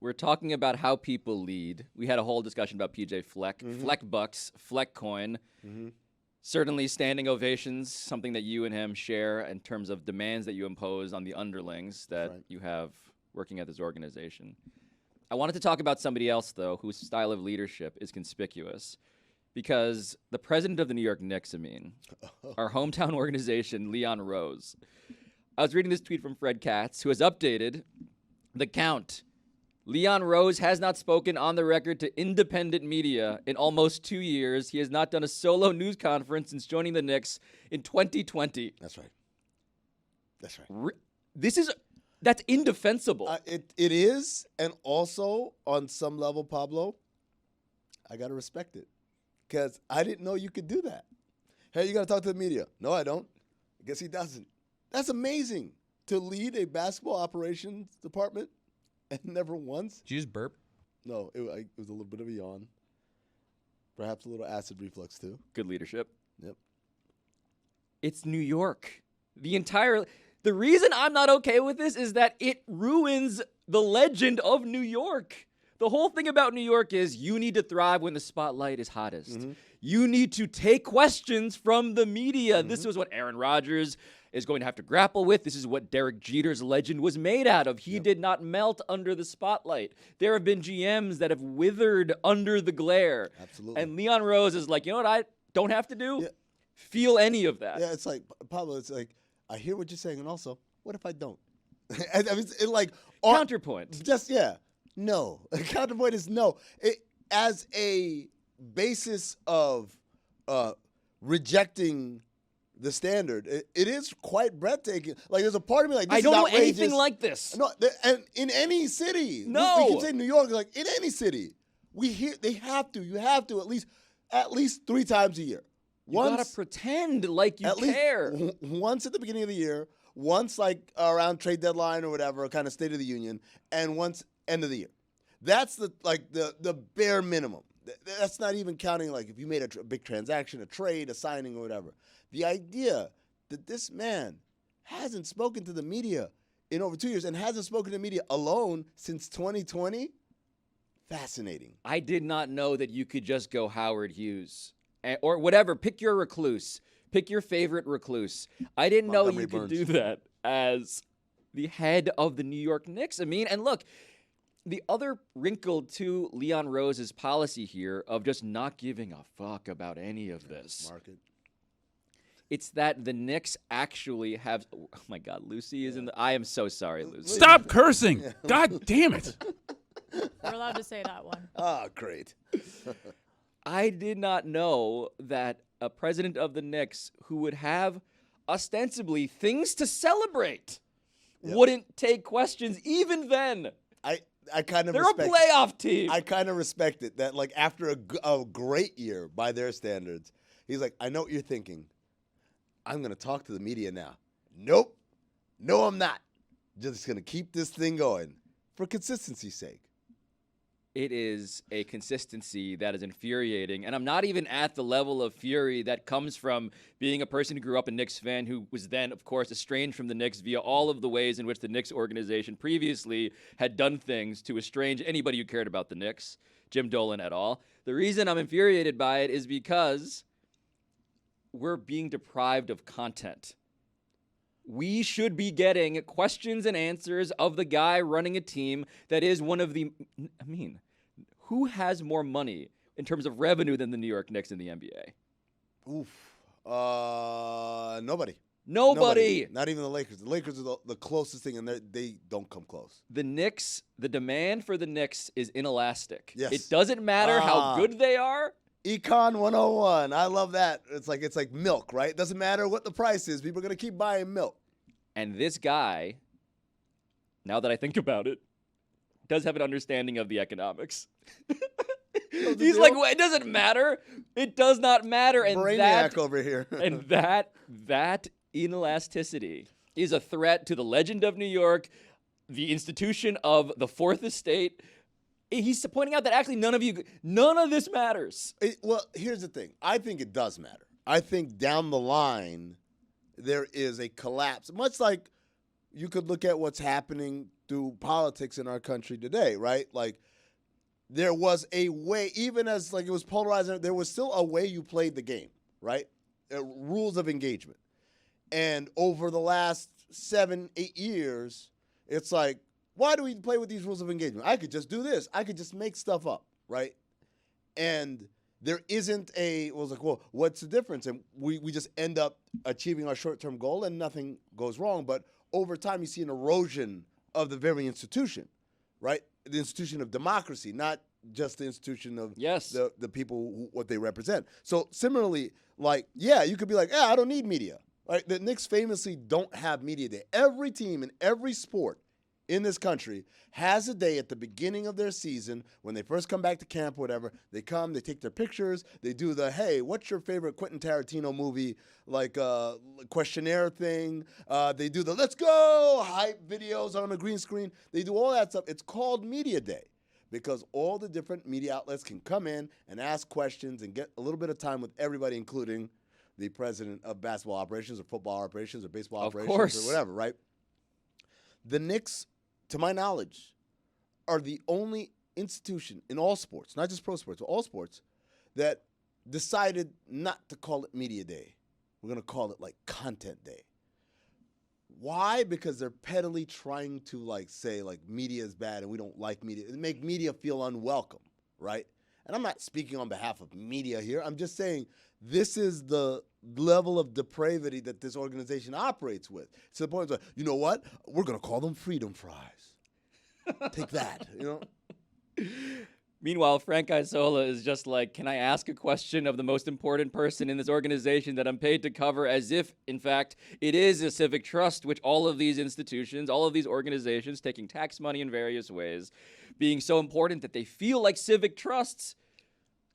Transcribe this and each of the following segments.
We're talking about how people lead. We had a whole discussion about PJ Fleck, Fleck Bucks, Fleck Coin. Certainly standing ovations, something that you and him share in terms of demands that you impose on the underlings that you have working at this organization. I wanted to talk about somebody else, though, whose style of leadership is conspicuous. Because the president of the New York Knicks, Amin, our hometown organization, Leon Rose. I was reading this tweet from Fred Katz, who has updated the count. Leon Rose has not spoken on the record to independent media in almost 2 years. He has not done a solo news conference since joining the Knicks in 2020. That's right. That's right. That's indefensible. It is, and also on some level, Pablo, I got to respect it. Because I didn't know you could do that. Hey, you got to talk to the media. No, I don't. I guess he doesn't. That's amazing to lead a basketball operations department and never once. Did you just burp? No, it was a little bit of a yawn. Perhaps a little acid reflux, too. Good leadership. Yep. It's New York. The reason I'm not okay with this is that it ruins the legend of New York. The whole thing about New York is you need to thrive when the spotlight is hottest. You need to take questions from the media. This is what Aaron Rodgers is going to have to grapple with. This is what Derek Jeter's legend was made out of. He did not melt under the spotlight. There have been GMs that have withered under the glare. Absolutely. And Leon Rose is like, you know what I don't have to do? Feel any of that. Yeah, it's like, Pablo, it's like, I hear what you're saying, and also, what if I don't? I mean, it's like counterpoint. No. Counterpoint is no. As a basis of rejecting the standard, it is quite breathtaking. Like, there's a part of me like, this I don't know outrageous. anything like this. No, and in any city. No. We can say New York, like, in any city. You have to at least 3 times a year. You gotta pretend like you care. Once at the beginning of the year, once like around trade deadline or whatever, kind of State of the Union, and once end of the year. That's the bare minimum. That's not even counting like if you made a big transaction, a trade, a signing, or whatever. The idea that this man hasn't spoken to the media in over 2 years and hasn't spoken to the media alone since 2020, fascinating. I did not know that you could just go Howard Hughes. Or whatever, pick your recluse. Pick your favorite recluse. I didn't know you could do that as the head of the New York Knicks. I mean, and look, the other wrinkle to Leon Rose's policy here of just not giving a fuck about any of this. Market. It's that the Knicks actually have. Oh my God, Lucy is in the. I am so sorry, Lucy. Stop cursing! God damn it! We're allowed to say that one. Ah, great. I did not know that a president of the Knicks who would have ostensibly things to celebrate wouldn't take questions even then. I kind of They're respect a playoff team. I kind of respect it that like after a great year by their standards, he's like, I know what you're thinking. I'm going to talk to the media now. Nope. No, I'm not. Just going to keep this thing going for consistency's sake. It is a consistency that is infuriating, and I'm not even at the level of fury that comes from being a person who grew up a Knicks fan who was then, of course, estranged from the Knicks via all of the ways in which the Knicks organization previously had done things to estrange anybody who cared about the Knicks, Jim Dolan et al. The reason I'm infuriated by it is because we're being deprived of content. We should be getting questions and answers of the guy running a team that is one of the... I mean, who has more money in terms of revenue than the New York Knicks in the NBA? Oof. Nobody. Nobody. Not even the Lakers. The Lakers are the closest thing, and they don't come close. The Knicks, the demand for the Knicks is inelastic. Yes. It doesn't matter how good they are. Econ 101. I love that. It's like milk, right? It doesn't matter what the price is. People are going to keep buying milk. And this guy, now that I think about it, does have an understanding of the economics. He's like, well, it doesn't matter. It does not matter. And Brainiac over here. And that inelasticity is a threat to the legend of New York, the institution of the Fourth Estate. He's pointing out that actually none of this matters. Well, here's the thing. I think it does matter. I think down the line, there is a collapse. Much like you could look at what's happening through politics in our country today, right? Like, there was a way, even as like it was polarizing, there was still a way you played the game, right? Rules of engagement. And over the last 7, 8 years, it's like, why do we play with these rules of engagement? I could just do this. I could just make stuff up, right? And there isn't well, what's the difference? And we just end up achieving our short-term goal and nothing goes wrong. But over time, you see an erosion of the very institution, right? The institution of democracy, not just the institution of the people, what they represent. So similarly, like, yeah, you could be like, I don't need media, right? The Knicks famously don't have media day. Every team in every sport in this country has a day at the beginning of their season when they first come back to camp or whatever. They come, they take their pictures, they do the, hey, what's your favorite Quentin Tarantino movie, like questionnaire thing. They do the let's go hype videos on a green screen. They do all that stuff. It's called Media Day because all the different media outlets can come in and ask questions and get a little bit of time with everybody, including the president of basketball operations or football operations or baseball operations or whatever, right? The Knicks, to my knowledge, are the only institution in all sports, not just pro sports, but all sports, that decided not to call it Media Day. We're going to call it like Content Day. Why? Because they're pettily trying to like say like media is bad and we don't like media. It make media feel unwelcome, right? And I'm not speaking on behalf of media here. I'm just saying this is the level of depravity that this organization operates with. To the point where, you know what? We're going to call them freedom fries. Take that, you know? Meanwhile, Frank Isola is just like, can I ask a question of the most important person in this organization that I'm paid to cover, as if, in fact, it is a civic trust, which all of these institutions, all of these organizations taking tax money in various ways, being so important that they feel like civic trusts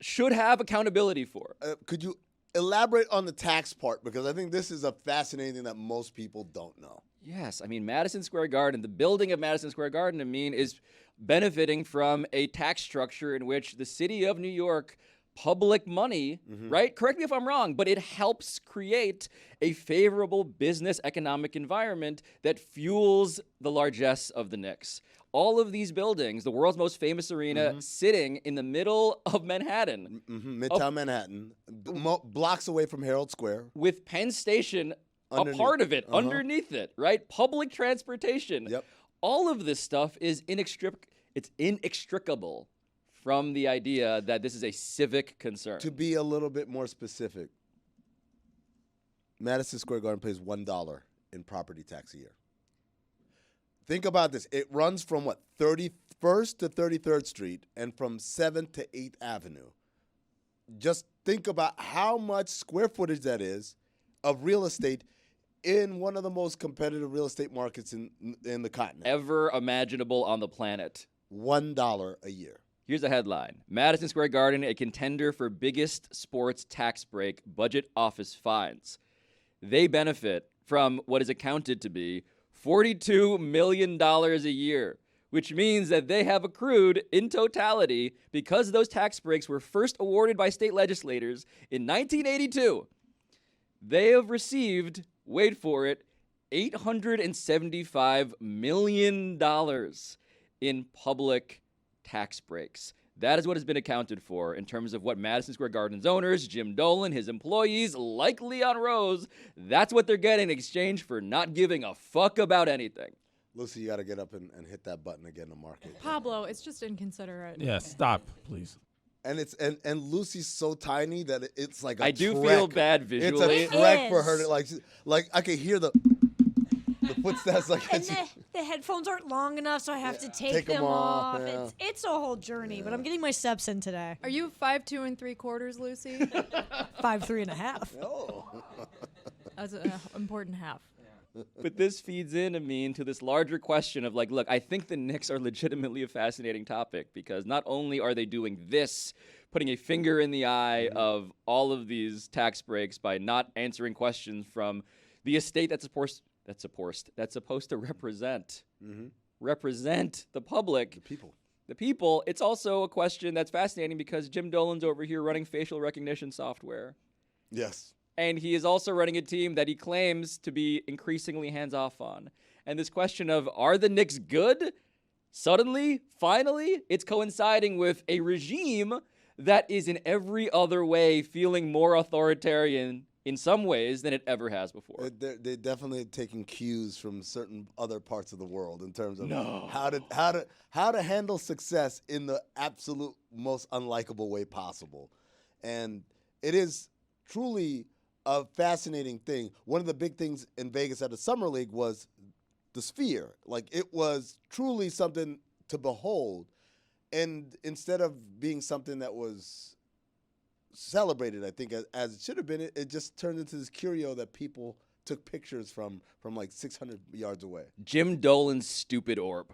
should have accountability for. Could you elaborate on the tax part? Because I think this is a fascinating thing that most people don't know. Yes, I mean, Madison Square Garden, the building of Madison Square Garden, Amin, is benefiting from a tax structure in which the city of New York, public money, right? Correct me if I'm wrong, but it helps create a favorable business economic environment that fuels the largesse of the Knicks. All of these buildings, the world's most famous arena, sitting in the middle of Manhattan. Midtown Manhattan, blocks away from Herald Square. With Penn Station a part of it, underneath it, right? Public transportation. Yep. All of this stuff is inextricable from the idea that this is a civic concern. To be a little bit more specific, Madison Square Garden pays $1 in property tax a year. Think about this. It runs from, 31st to 33rd Street and from 7th to 8th Avenue. Just think about how much square footage that is of real estate in one of the most competitive real estate markets in the continent. Ever imaginable on the planet. $1 a year. Here's a headline. Madison Square Garden, a contender for biggest sports tax break, budget office fines. They benefit from what is accounted to be $42 million a year, which means that they have accrued in totality, because those tax breaks were first awarded by state legislators in 1982. They have received, wait for it, $875 million in public tax breaks. That is what has been accounted for in terms of what Madison Square Garden's owners, Jim Dolan, his employees, like Leon Rose, that's what they're getting in exchange for not giving a fuck about anything. Lucy, you got to get up and hit that button again to mark it. Pablo, it's just inconsiderate. Yeah, stop, please. And it's and Lucy's so tiny that it's like a I do trek. feel bad visually. It's a trek for her to like I can hear the footsteps And the headphones aren't long enough, so I have to take them off. Yeah. It's a whole journey, but I'm getting my steps in today. Are you 5'2 3/4", Lucy? 5'3 1/2". Oh. That's an important half. But this feeds in, Amin, to this larger question of like, look, I think the Knicks are legitimately a fascinating topic because not only are they doing this, putting a finger in the eye of all of these tax breaks by not answering questions from the estate that's supposed to represent the public, the people. It's also a question that's fascinating because Jim Dolan's over here running facial recognition software. Yes. And he is also running a team that he claims to be increasingly hands-off on. And this question of, are the Knicks good? Suddenly, finally, it's coinciding with a regime that is in every other way feeling more authoritarian in some ways than it ever has before. They're definitely taking cues from certain other parts of the world in terms of No. how to handle success in the absolute most unlikable way possible. And it is truly a fascinating thing. One of the big things in Vegas at the Summer League was the Sphere. Like, it was truly something to behold. And instead of being something that was celebrated, I think, as it should have been, it just turned into this curio that people took pictures from like 600 yards away. Jim Dolan's stupid orb.